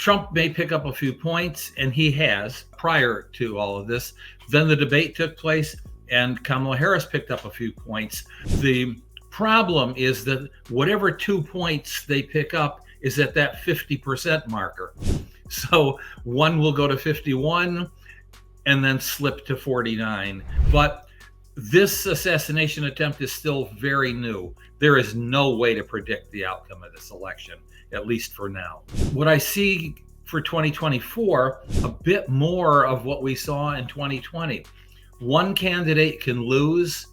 Trump may pick up a few points, and he has prior to all of this. Then the debate took place, and Kamala Harris picked up a few points. The problem is that whatever 2 points they pick up is at that 50% marker. So one will go to 51 and then slip to 49. But this assassination attempt is still very new. There is no way to predict the outcome of this election, at least for now. What I see for 2024, a bit more of what we saw in 2020. One candidate can lose,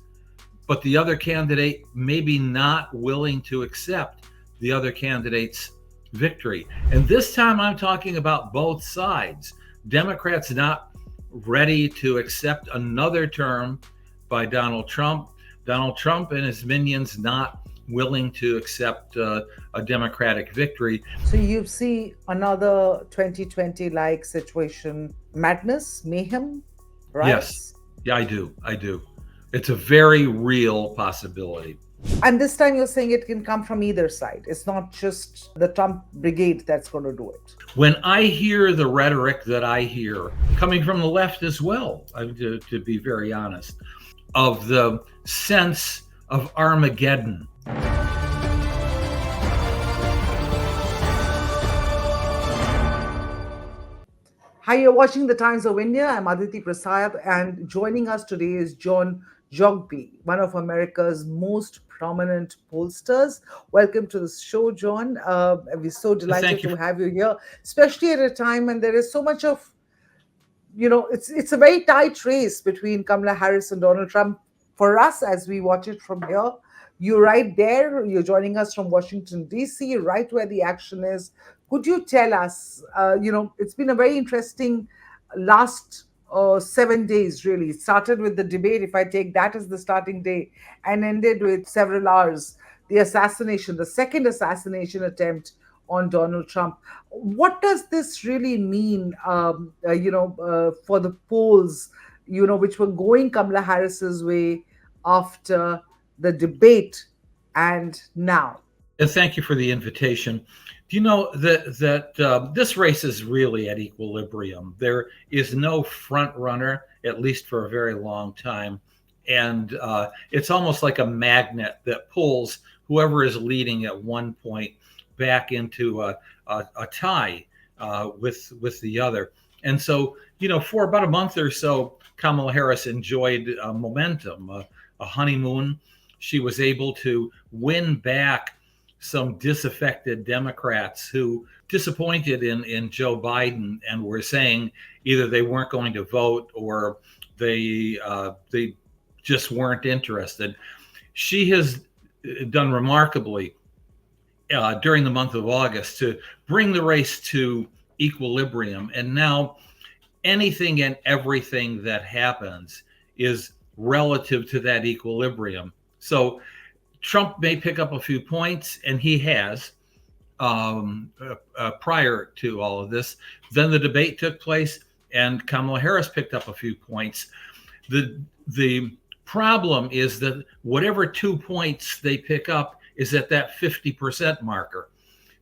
but the other candidate may be not willing to accept the other candidate's victory. And this time I'm talking about both sides. Democrats not ready to accept another term by Donald Trump. Donald Trump and his minions not willing to accept a Democratic victory. So you see another 2020-like situation, madness, mayhem, right? Yes, yeah, I do. It's a very real possibility. And this time you're saying it can come from either side. It's not just the Trump brigade that's going to do it. When I hear the rhetoric that I hear coming from the left as well, to be very honest, of the sense of Armageddon. Hi, you're watching The Times of India. I'm Aditi Prasad, and joining us today is JOHN JOGBY, one of America's most prominent pollsters. Welcome to the show, JOHN. We're so delighted to have you here, especially at a time when there is so much of, it's a very tight race between Kamala Harris and Donald Trump. For us, as we watch it from here, you're right there. You're joining us from Washington, D.C., right where the action is. Could you tell us, it's been a very interesting last 7 days, really. It started with the debate, if I take that as the starting day, and ended with several hours, the second assassination attempt on Donald Trump. What does this really mean, for the polls, which were going Kamala Harris's way after the debate and now? And thank you for the invitation. Do you know that this race is really at equilibrium? There is no front runner, at least for a very long time. And it's almost like a magnet that pulls whoever is leading at one point back into a tie with the other. And so, for about a month or so, Kamala Harris enjoyed momentum, a honeymoon. She was able to win back some disaffected Democrats who disappointed in Joe Biden and were saying either they weren't going to vote or they just weren't interested. She has done remarkably during the month of August to bring the race to equilibrium. And now anything and everything that happens is relative to that equilibrium. So Trump may pick up a few points, and he has prior to all of this. Then the debate took place, and Kamala Harris picked up a few points. The problem is that whatever 2 points they pick up is at that 50% marker.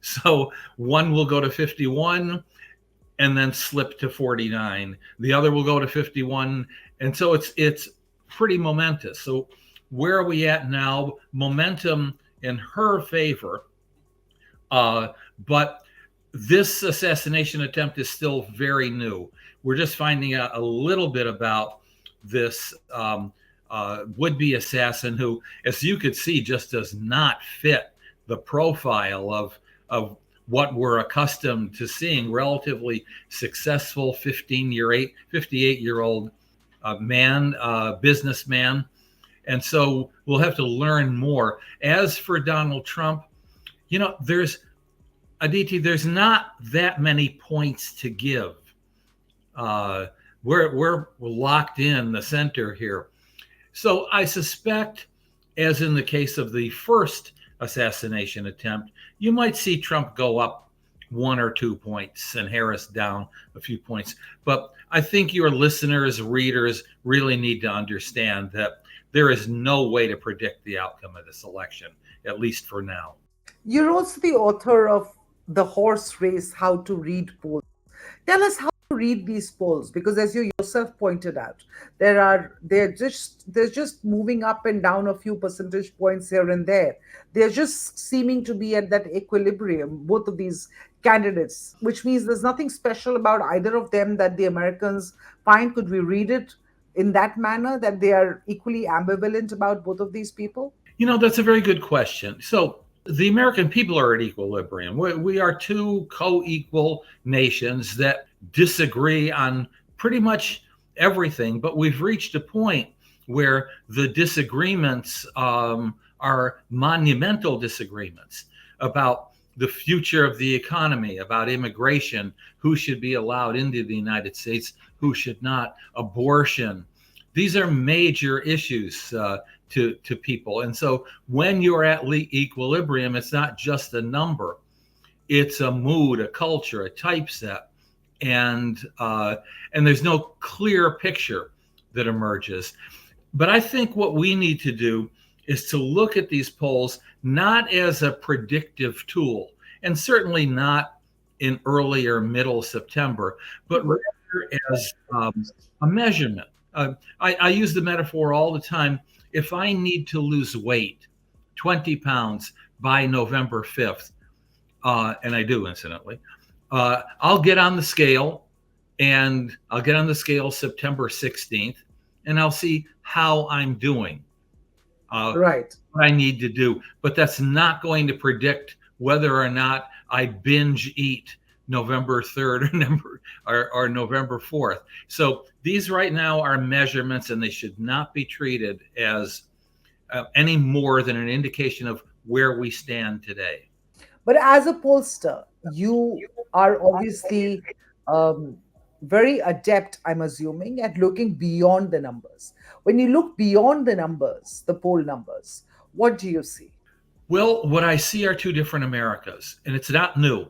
So one will go to 51 and then slip to 49. The other will go to 51. And so it's pretty momentous. So where are we at now? Momentum in her favor. But this assassination attempt is still very new. We're just finding out a little bit about this would-be assassin who, as you could see, just does not fit the profile of what we're accustomed to seeing. Relatively successful 58-year-old man, businessman. And so we'll have to learn more. As for Donald Trump, there's not that many points to give. We're locked in the center here. So I suspect, as in the case of the first assassination attempt, you might see Trump go up 1 or 2 points and Harris down a few points. But I think your listeners, readers really need to understand that there is no way to predict the outcome of this election, at least for now. You're also the author of the horse race, how to read polls. Tell us how to read these polls, because as you yourself pointed out, they're just moving up and down a few percentage points here and there. They're just seeming to be at that equilibrium, both of these candidates, which means there's nothing special about either of them that the Americans find. Could we read it in that manner, that they are equally ambivalent about both of these people? That's a very good question. So the American people are at equilibrium. We are two co equal nations that disagree on pretty much everything, but we've reached a point where the disagreements are monumental disagreements about the future of the economy, about immigration, who should be allowed into the United States, who should not, abortion. These are major issues to people. And so when you're at equilibrium, it's not just a number, it's a mood, a culture, a typeset. And there's no clear picture that emerges. But I think what we need to do is to look at these polls not as a predictive tool, and certainly not in early or middle September, but rather as a measurement. I use the metaphor all the time. If I need to lose weight, 20 pounds by November 5th, and I do incidentally, I'll get on the scale, and I'll get on the scale September 16th, and I'll see how I'm doing, Right. what I need to do. But that's not going to predict whether or not I binge eat November 3rd or November 4th. So these right now are measurements, and they should not be treated as any more than an indication of where we stand today. But as a pollster, you are obviously um, very adept, I'm assuming, at looking beyond the numbers. When you look beyond the numbers, the poll numbers, what do you see? Well, what I see are two different Americas, and it's not new.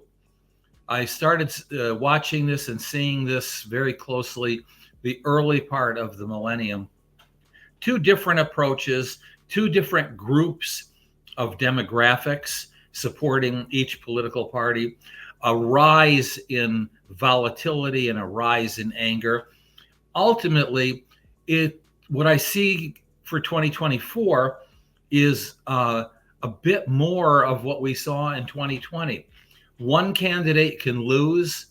I started watching this and seeing this very closely the early part of the millennium. Two different approaches, two different groups of demographics supporting each political party, a rise in volatility and a rise in anger. Ultimately, it what I see for 2024 is a bit more of what we saw in 2020. One candidate can lose,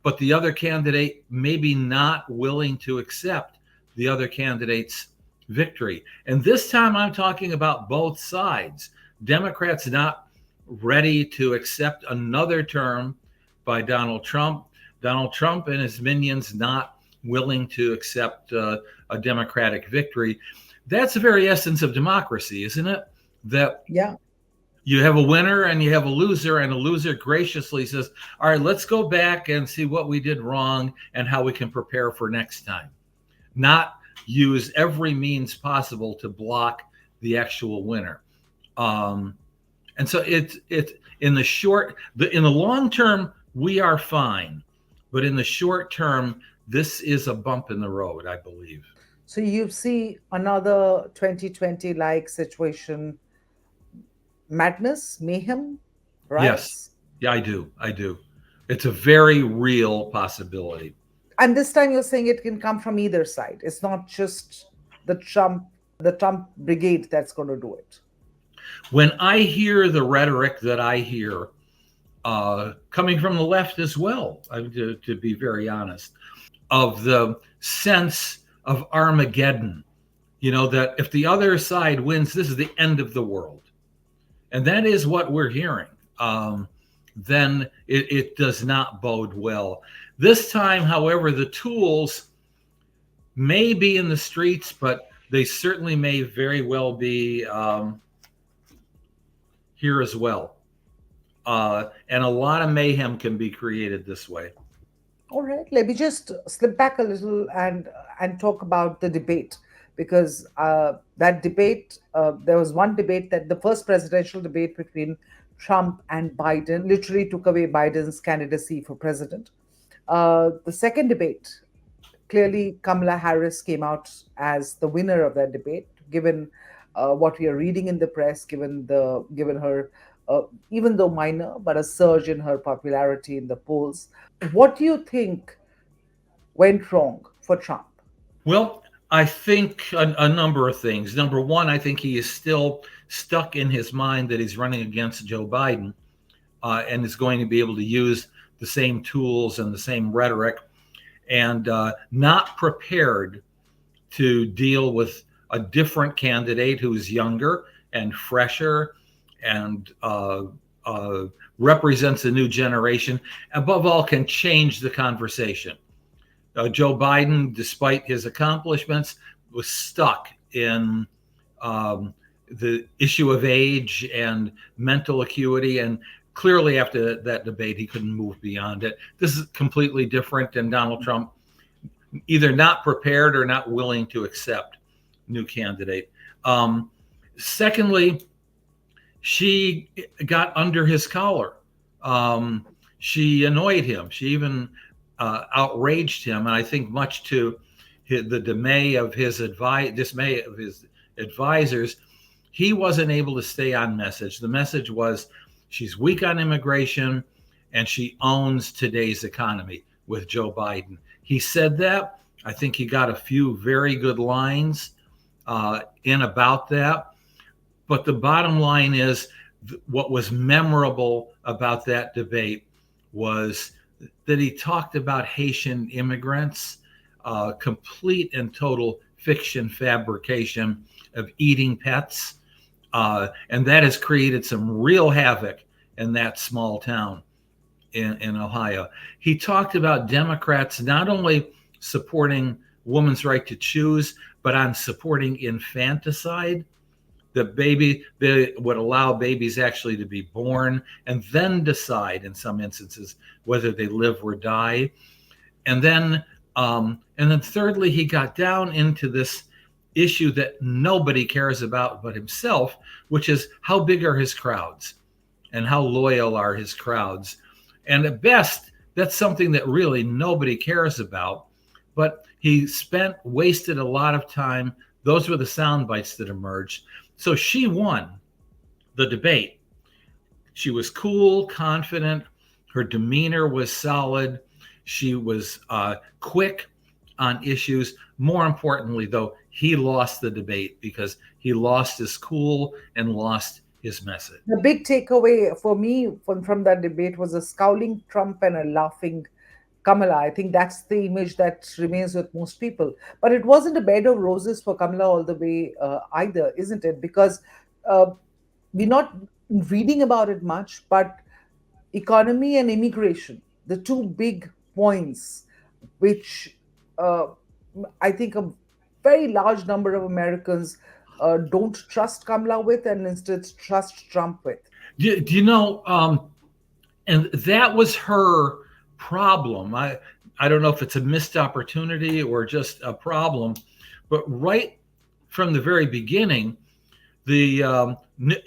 but the other candidate maybe not willing to accept the other candidate's victory. And this time I'm talking about both sides. Democrats not ready to accept another term by Donald Trump. Donald Trump and his minions not willing to accept a Democratic victory. That's the very essence of democracy, isn't it? That Yeah. you have a winner and you have a loser, and a loser graciously says, all right, let's go back and see what we did wrong and how we can prepare for next time. Not use every means possible to block the actual winner. And so it's in the in the long term, we are fine. But in the short term, this is a bump in the road, I believe. So you see another 2020 like situation, madness, mayhem, Yes. riots. Yeah, I do. I do. It's a very real possibility. And this time you're saying it can come from either side. It's not just the Trump brigade that's going to do it. When I hear the rhetoric that I hear, coming from the left as well, to be very honest, of the sense of Armageddon, that if the other side wins, this is the end of the world. And that is what we're hearing. Then it does not bode well. This time, however, the tools may be in the streets, but they certainly may very well be here as well. And a lot of mayhem can be created this way. All right, let me just slip back a little and talk about the debate, because that debate, there was one debate, that the first presidential debate between Trump and Biden literally took away Biden's candidacy for president. The second debate, clearly Kamala Harris came out as the winner of that debate, given what we are reading in the press, given her even though minor, but a surge in her popularity in the polls. What do you think went wrong for Trump? Well, I think a number of things. Number one, I think he is still stuck in his mind that he's running against Joe Biden, and is going to be able to use the same tools and the same rhetoric, and not prepared to deal with a different candidate who's younger and fresher and uh, represents a new generation. Above all, can change the conversation. Joe Biden, despite his accomplishments, was stuck in um, the issue of age and mental acuity. And clearly, after that debate, he couldn't move beyond it. This is completely different. And Donald Trump either not prepared or not willing to accept new candidate. Secondly, she got under his collar. She annoyed him. She even outraged him, and I think much to the dismay of his advisors, he wasn't able to stay on message. The message was she's weak on immigration and she owns today's economy with Joe Biden. He said that. I think he got a few very good lines in about that. But the bottom line is what was memorable about that debate was that he talked about Haitian immigrants, complete and total fiction fabrication of eating pets. And that has created some real havoc in that small town in Ohio. He talked about Democrats not only supporting women's right to choose, but on supporting infanticide. They would allow babies actually to be born and then decide in some instances whether they live or die. And then thirdly, he got down into this issue that nobody cares about but himself, which is how big are his crowds and how loyal are his crowds. And at best, that's something that really nobody cares about. But he wasted a lot of time. Those were the sound bites that emerged. So she won the debate. She was cool, confident. Her demeanor was solid. She was quick on issues. More importantly, though, he lost the debate because he lost his cool and lost his message. The big takeaway for me from that debate was a scowling Trump and a laughing Kamala. I think that's the image that remains with most people. But it wasn't a bed of roses for Kamala all the way either, isn't it? Because uh, we're not reading about it much, but economy and immigration, the two big points which uh, I think a very large number of Americans don't trust Kamala with and instead trust Trump with. Do you know? And that was her problem. I don't know if it's a missed opportunity or just a problem, but right from the very beginning, the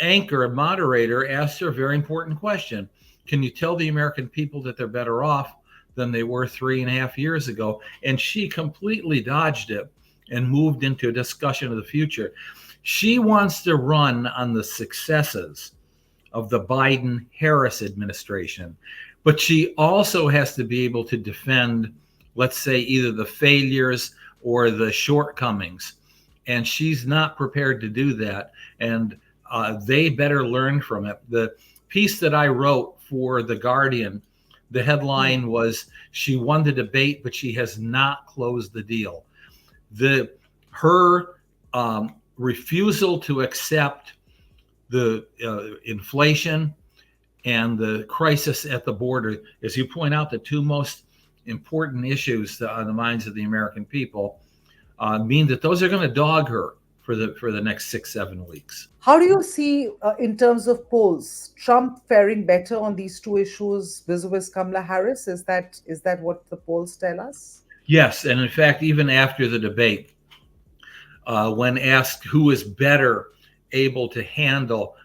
anchor and moderator asked her a very important question. Can you tell the American people that they're better off than they were 3.5 years ago? And she completely dodged it and moved into a discussion of the future. She wants to run on the successes of the Biden Harris administration, but she also has to be able to defend, let's say, either the failures or the shortcomings. And she's not prepared to do that. And they better learn from it. The piece that I wrote for The Guardian, the headline was, "She won the debate, but she has not closed the deal." Her refusal to accept the inflation and the crisis at the border, as you point out, the two most important issues on the minds of the American people, mean that those are going to dog her for the next 6-7 weeks. How do you see, in terms of polls, Trump faring better on these two issues vis-a-vis Kamala Harris? Is that what the polls tell us? Yes, and in fact, even after the debate, when asked who is better able to handle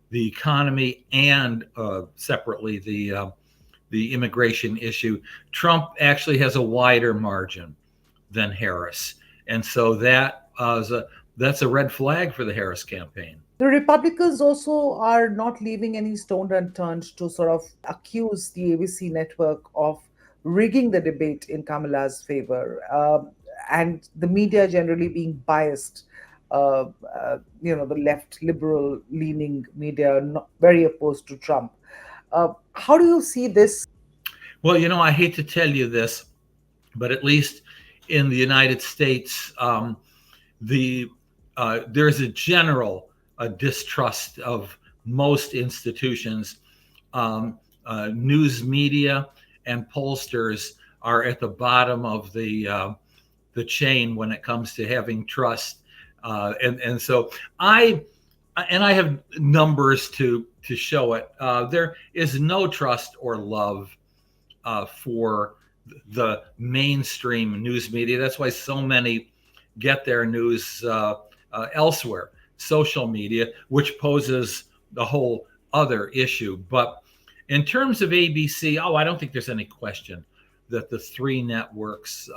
the economy and separately the immigration issue, Trump actually has a wider margin than Harris, and so that's a red flag for the Harris campaign. The Republicans also are not leaving any stone unturned to sort of accuse the ABC network of rigging the debate in Kamala's favor, and the media generally being biased. The left liberal leaning media not very opposed to Trump. How do you see this? Well, I hate to tell you this, but at least in the United States, the there's a general distrust of most institutions. News media and pollsters are at the bottom of the chain when it comes to having trust, and so I I have numbers to show it. There is no trust or love for the mainstream news media. That's why so many get their news elsewhere, social media, which poses the whole other issue. But in terms of ABC, I don't think there's any question that the three networks,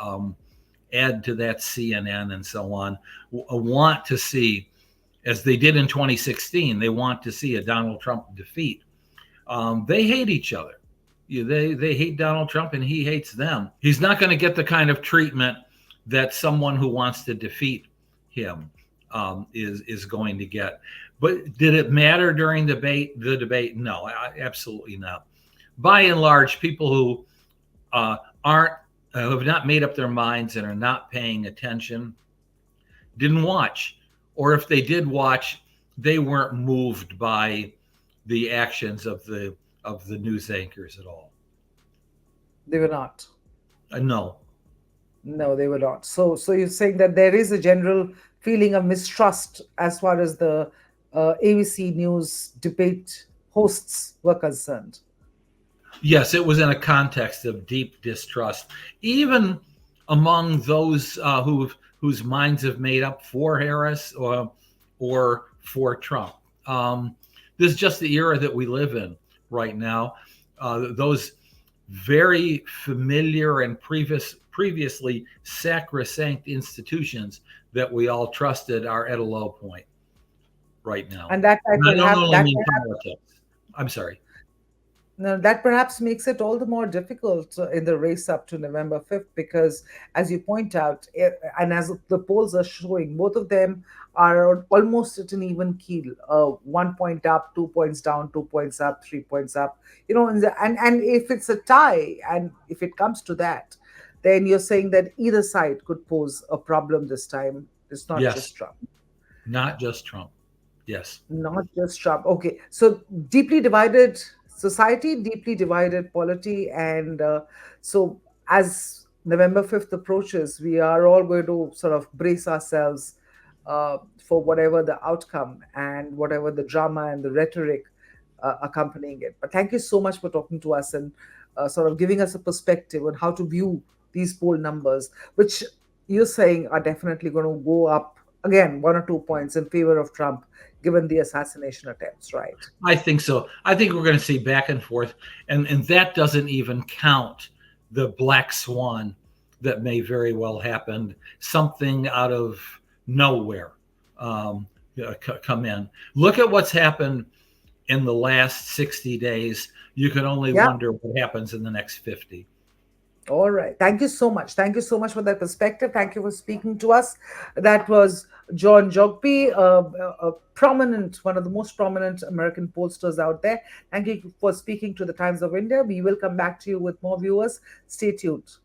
add to that CNN and so on, want to see, as they did in 2016, they want to see a Donald Trump defeat. They hate each other. They hate Donald Trump and he hates them. He's not going to get the kind of treatment that someone who wants to defeat him is going to get. But did it matter during the debate? No, absolutely not. By and large, people who aren't who have not made up their minds and are not paying attention didn't watch, or if they did watch, they weren't moved by the actions of the news anchors at all. They were not. No. No, they were not. So you're saying that there is a general feeling of mistrust as far as the ABC News debate hosts were concerned. Yes, it was in a context of deep distrust, even among those whose minds have made up for Harris or for Trump. This is just the era that we live in right now. Those very familiar and previously sacrosanct institutions that we all trusted are at a low point right now. And that I And I don't perhaps only that mean perhaps politics. I'm sorry. Now, that perhaps makes it all the more difficult in the race up to November 5th because, as you point out, and as the polls are showing, both of them are almost at an even keel 1 point up, 2 points down, 2 points up, 3 points up. And if it's a tie, and if it comes to that, then you're saying that either side could pose a problem this time. It's not Yes, just Trump. not just Trump. Yes. Not just Trump. Okay, so deeply divided society, deeply divided polity, and so as November 5th approaches, we are all going to sort of brace ourselves for whatever the outcome and whatever the drama and the rhetoric accompanying it. But thank you so much for talking to us and sort of giving us a perspective on how to view these poll numbers, which you're saying are definitely going to go up again 1 or 2 points in favor of Trump, given the assassination attempts, right? I think so. I think we're going to see back and forth, and that doesn't even count the black swan that may very well happen. Something out of nowhere come in. Look at what's happened in the last 60 days. You can only Yeah. wonder what happens in the next 50. All right. Thank you so much. Thank you so much for that perspective. Thank you for speaking to us. That was John Jogby, a prominent, one of the most prominent American pollsters out there. Thank you for speaking to the Times of India. We will come back to you with more viewers. Stay tuned.